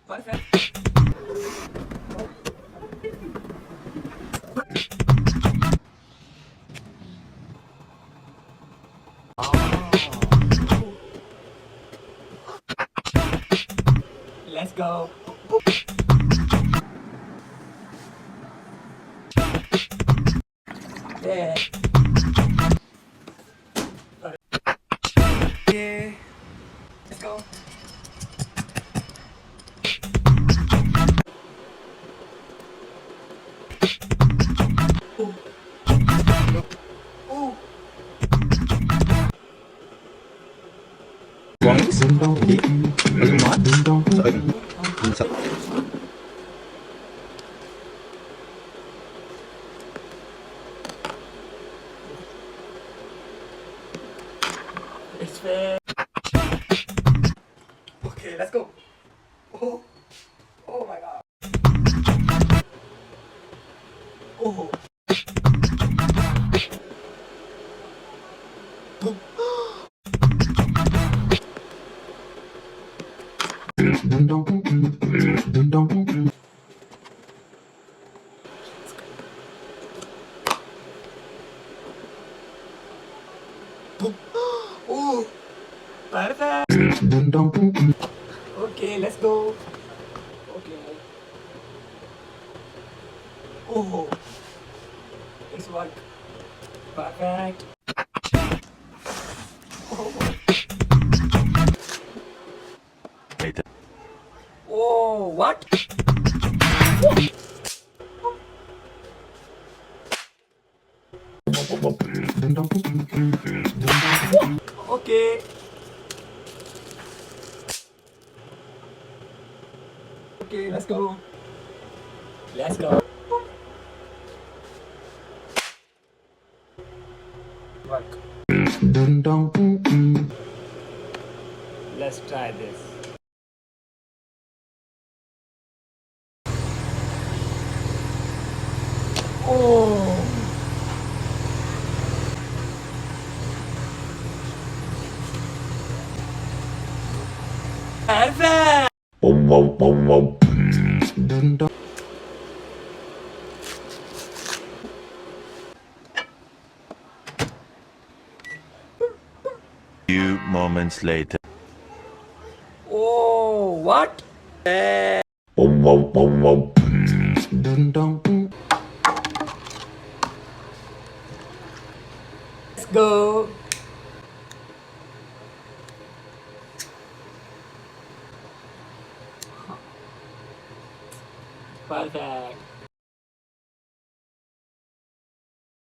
Perfect. Let's go. Yeah. Yeah. Let's go. Ooh. Ooh. It's fair. Okay, let's go. Oh, oh my god. Oh. Oh, perfect. Okay, let's go. Okay. Oh, it's work. Perfect. Oh, Later. oh what? Okay. Okay, let's go. Let's go. Work. Let's try this. Oh. Perfect. Few moments later. Oh, what? Let's go. Perfect.